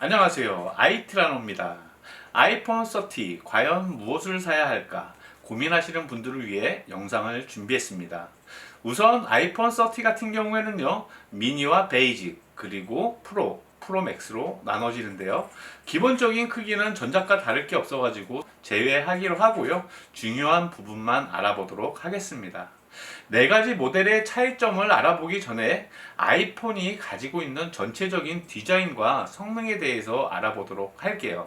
안녕하세요. IT라노입니다. 아이폰 30 과연 무엇을 사야 할까 고민하시는 분들을 위해 영상을 준비했습니다. 우선 아이폰 30 같은 경우에는요, 미니와 베이직 그리고 프로 맥스로 나눠지는데요. 기본적인 크기는 전작과 다를 게 없어가지고 제외하기로 하고요. 중요한 부분만 알아보도록 하겠습니다. 네 가지 모델의 차이점을 알아보기 전에 아이폰이 가지고 있는 전체적인 디자인과 성능에 대해서 알아보도록 할게요.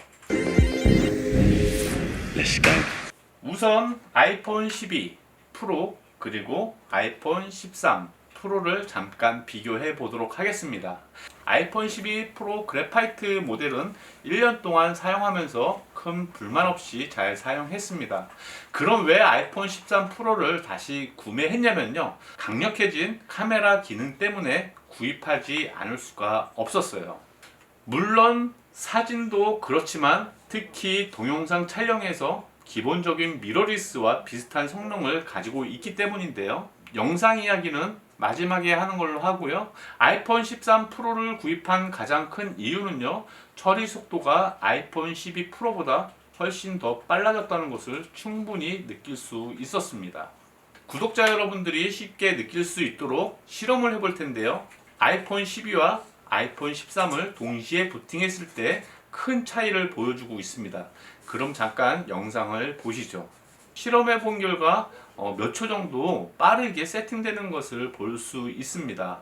우선 아이폰 12 프로 그리고 아이폰 13 프로를 잠깐 비교해 보도록 하겠습니다. 아이폰 12 프로 그래파이트 모델은 1년 동안 사용하면서 큰 불만 없이 잘 사용했습니다. 그럼 왜 아이폰 13 프로를 다시 구매했냐면요, 강력해진 카메라 기능 때문에 구입하지 않을 수가 없었어요. 물론 사진도 그렇지만 특히 동영상 촬영에서 기본적인 미러리스와 비슷한 성능을 가지고 있기 때문인데요. 영상 이야기는 마지막에 하는 걸로 하고요. 아이폰 13 프로를 구입한 가장 큰 이유는요, 처리 속도가 아이폰 12 프로보다 훨씬 더 빨라졌다는 것을 충분히 느낄 수 있었습니다. 구독자 여러분들이 쉽게 느낄 수 있도록 실험을 해볼 텐데요. 아이폰 12와 아이폰 13을 동시에 부팅했을 때 큰 차이를 보여주고 있습니다. 그럼 잠깐 영상을 보시죠. 실험해 본 결과 몇 초 정도 빠르게 세팅되는 것을 볼 수 있습니다.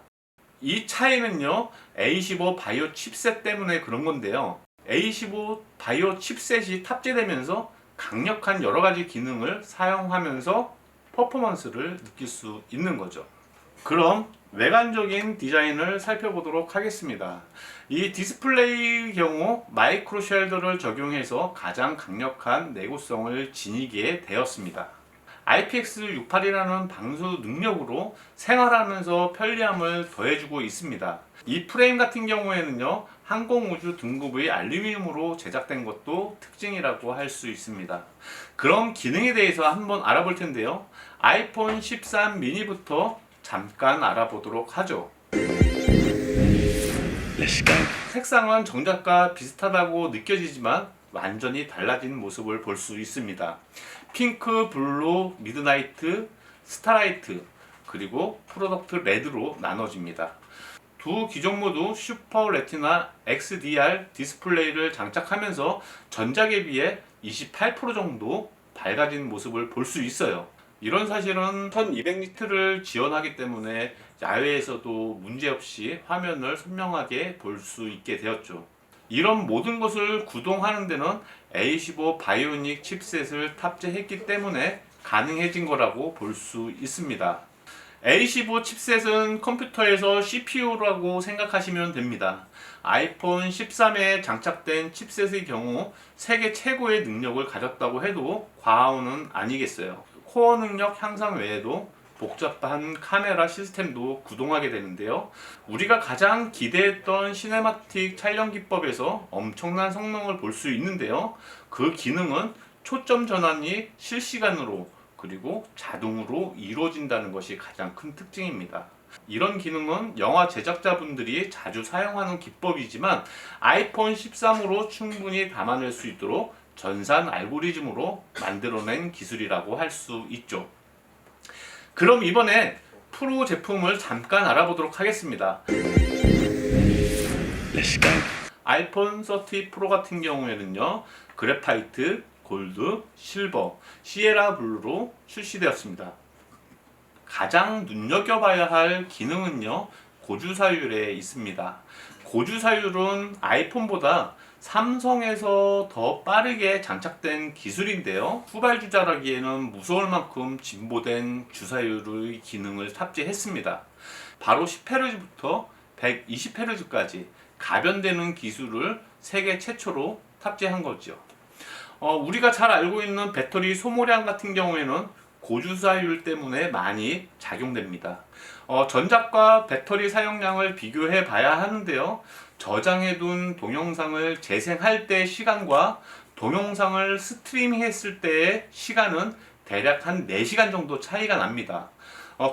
이 차이는요, A15 바이오 칩셋 때문에 그런 건데요. A15 바이오 칩셋이 탑재되면서 강력한 여러 가지 기능을 사용하면서 퍼포먼스를 느낄 수 있는 거죠. 그럼 외관적인 디자인을 살펴보도록 하겠습니다. 이 디스플레이의 경우 마이크로 쉘더를 적용해서 가장 강력한 내구성을 지니게 되었습니다. IPX68이라는 방수 능력으로 생활하면서 편리함을 더해주고 있습니다. 이 프레임 같은 경우에는요, 항공우주 등급의 알루미늄으로 제작된 것도 특징이라고 할 수 있습니다. 그럼 기능에 대해서 한번 알아볼 텐데요. 아이폰 13 미니부터 잠깐 알아보도록 하죠. 색상은 정작과 비슷하다고 느껴지지만 완전히 달라진 모습을 볼 수 있습니다. 핑크, 블루, 미드나이트, 스타라이트, 그리고 프로덕트 레드로 나눠집니다. 두 기종 모두 슈퍼 레티나 XDR 디스플레이를 장착하면서 전작에 비해 28% 정도 밝아진 모습을 볼 수 있어요. 이런 사실은 1200니트를 지원하기 때문에 야외에서도 문제없이 화면을 선명하게 볼 수 있게 되었죠. 이런 모든 것을 구동하는 데는 A15 바이오닉 칩셋을 탑재했기 때문에 가능해진 거라고 볼 수 있습니다. A15 칩셋은 컴퓨터에서 CPU라고 생각하시면 됩니다. 아이폰 13에 장착된 칩셋의 경우 세계 최고의 능력을 가졌다고 해도 과언은 아니겠어요. 코어 능력 향상 외에도 복잡한 카메라 시스템도 구동하게 되는데요. 우리가 가장 기대했던 시네마틱 촬영 기법에서 엄청난 성능을 볼 수 있는데요. 그 기능은 초점 전환이 실시간으로 그리고 자동으로 이루어진다는 것이 가장 큰 특징입니다. 이런 기능은 영화 제작자분들이 자주 사용하는 기법이지만 아이폰 13으로 충분히 담아낼 수 있도록 전산 알고리즘으로 만들어낸 기술이라고 할 수 있죠. 그럼 이번에 프로 제품을 잠깐 알아보도록 하겠습니다. 아이폰 30 프로 같은 경우에는요, 그래파이트, 골드, 실버, 시에라 블루로 출시되었습니다. 가장 눈여겨봐야 할 기능은요, 고주사율에 있습니다. 고주사율은 아이폰보다 삼성에서 더 빠르게 장착된 기술인데요. 후발주자라기에는 무서울 만큼 진보된 주사율의 기능을 탑재했습니다. 바로 10Hz부터 120Hz까지 가변되는 기술을 세계 최초로 탑재한 거죠. 우리가 잘 알고 있는 배터리 소모량 같은 경우에는 고주사율 때문에 많이 작용됩니다. 전작과 배터리 사용량을 비교해 봐야 하는데요. 저장해둔 동영상을 재생할 때 시간과 동영상을 스트리밍했을 때의 시간은 대략 한 4시간 정도 차이가 납니다.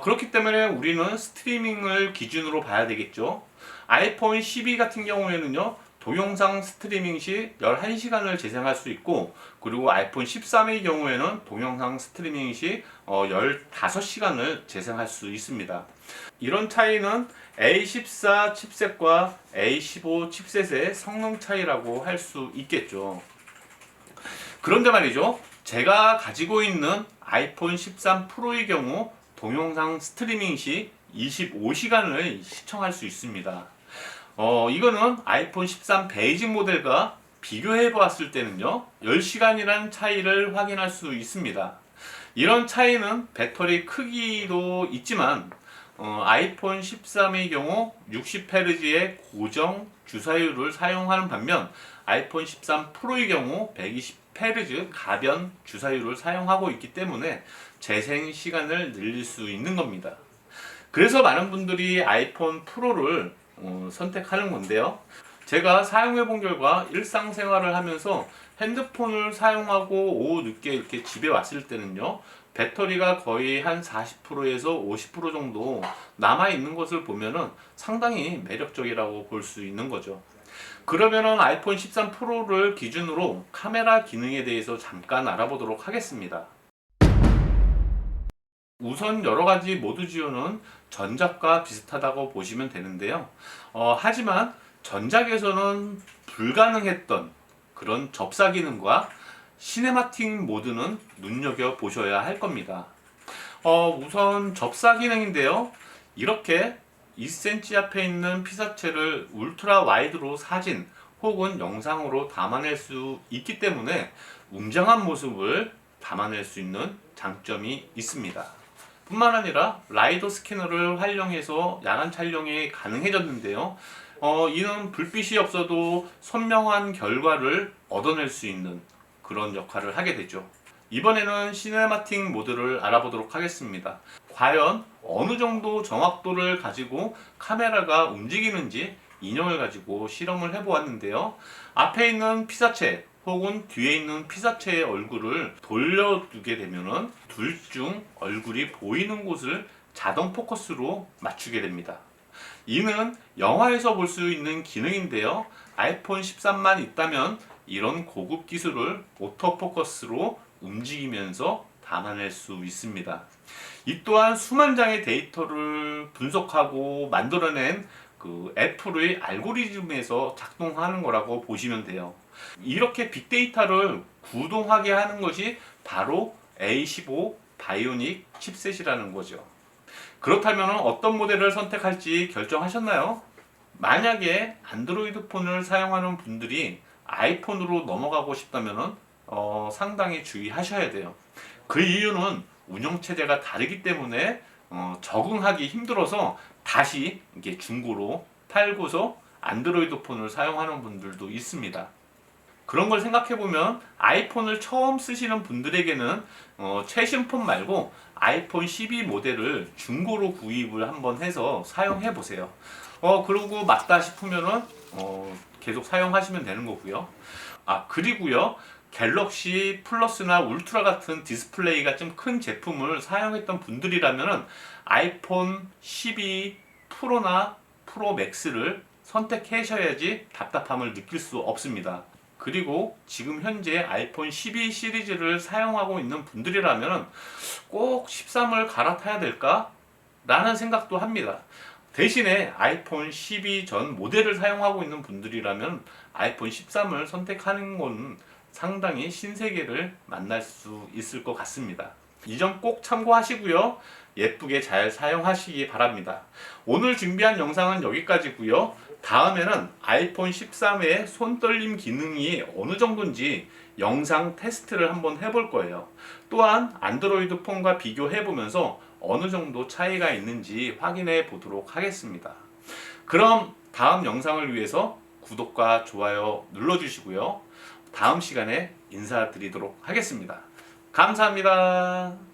그렇기 때문에 우리는 스트리밍을 기준으로 봐야 되겠죠. 아이폰 12 같은 경우에는요, 동영상 스트리밍 시 11시간을 재생할 수 있고, 그리고 아이폰 13의 경우에는 동영상 스트리밍 시 15시간을 재생할 수 있습니다. 이런 차이는 A14 칩셋과 A15 칩셋의 성능 차이라고 할 수 있겠죠. 그런데 말이죠, 제가 가지고 있는 아이폰 13 프로의 경우 동영상 스트리밍 시 25시간을 시청할 수 있습니다. 이거는 아이폰 13 베이직 모델과 비교해 보았을 때는요, 10시간이라는 차이를 확인할 수 있습니다. 이런 차이는 배터리 크기도 있지만, 아이폰 13의 경우 60Hz의 고정 주사율을 사용하는 반면 아이폰 13 프로의 경우 120Hz 가변 주사율을 사용하고 있기 때문에 재생 시간을 늘릴 수 있는 겁니다. 그래서 많은 분들이 아이폰 프로를 선택하는 건데요. 제가 사용해 본 결과 일상생활을 하면서 핸드폰을 사용하고 오후 늦게 이렇게 집에 왔을 때는요, 배터리가 거의 한 40%에서 50% 정도 남아 있는 것을 보면은 상당히 매력적이라고 볼 수 있는 거죠. 그러면은 아이폰 13 프로를 기준으로 카메라 기능에 대해서 잠깐 알아보도록 하겠습니다. 우선 여러 가지 모드 지원은 전작과 비슷하다고 보시면 되는데요. 하지만 전작에서는 불가능했던 그런 접사 기능과 시네마틱 모드는 눈여겨 보셔야 할 겁니다. 우선 접사 기능인데요. 이렇게 2cm 앞에 있는 피사체를 울트라 와이드로 사진 혹은 영상으로 담아낼 수 있기 때문에 웅장한 모습을 담아낼 수 있는 장점이 있습니다. 뿐만 아니라 라이더 스캐너를 활용해서 야간 촬영이 가능해졌는데요. 이는 불빛이 없어도 선명한 결과를 얻어낼 수 있는 그런 역할을 하게 되죠. 이번에는 시네마틱 모드를 알아보도록 하겠습니다. 과연 어느 정도 정확도를 가지고 카메라가 움직이는지 인형을 가지고 실험을 해보았는데요. 앞에 있는 피사체 혹은 뒤에 있는 피사체의 얼굴을 돌려두게 되면은 둘 중 얼굴이 보이는 곳을 자동 포커스로 맞추게 됩니다. 이는 영화에서 볼 수 있는 기능인데요. 아이폰 13만 있다면 이런 고급 기술을 오토포커스로 움직이면서 담아낼 수 있습니다. 이 또한 수만 장의 데이터를 분석하고 만들어낸 그 애플의 알고리즘에서 작동하는 거라고 보시면 돼요. 이렇게 빅데이터를 구동하게 하는 것이 바로 A15 바이오닉 칩셋이라는 거죠. 그렇다면 어떤 모델을 선택할지 결정하셨나요? 만약에 안드로이드 폰을 사용하는 분들이 아이폰으로 넘어가고 싶다면 상당히 주의하셔야 돼요. 그 이유는 운영체제가 다르기 때문에 적응하기 힘들어서 다시 이게 중고로 팔고서 안드로이드 폰을 사용하는 분들도 있습니다. 그런 걸 생각해보면 아이폰을 처음 쓰시는 분들에게는 최신 폰 말고 아이폰 12 모델을 중고로 구입을 한번 해서 사용해 보세요. 그리고 맞다 싶으면은 계속 사용하시면 되는 거고요. 그리고요, 갤럭시 플러스나 울트라 같은 디스플레이가 좀 큰 제품을 사용했던 분들이라면은 아이폰 12 프로나 프로 맥스를 선택하셔야지 답답함을 느낄 수 없습니다. 그리고 지금 현재 아이폰 12 시리즈를 사용하고 있는 분들이라면 꼭 13을 갈아타야 될까? 라는 생각도 합니다. 대신에 아이폰 12 전 모델을 사용하고 있는 분들이라면 아이폰 13을 선택하는 건 상당히 신세계를 만날 수 있을 것 같습니다. 이 점 꼭 참고하시고요. 예쁘게 잘 사용하시기 바랍니다. 오늘 준비한 영상은 여기까지고요. 다음에는 아이폰 13의 손떨림 기능이 어느 정도인지 영상 테스트를 한번 해볼 거예요. 또한 안드로이드 폰과 비교해 보면서 어느 정도 차이가 있는지 확인해 보도록 하겠습니다. 그럼 다음 영상을 위해서 구독과 좋아요 눌러주시고요. 다음 시간에 인사드리도록 하겠습니다. 감사합니다.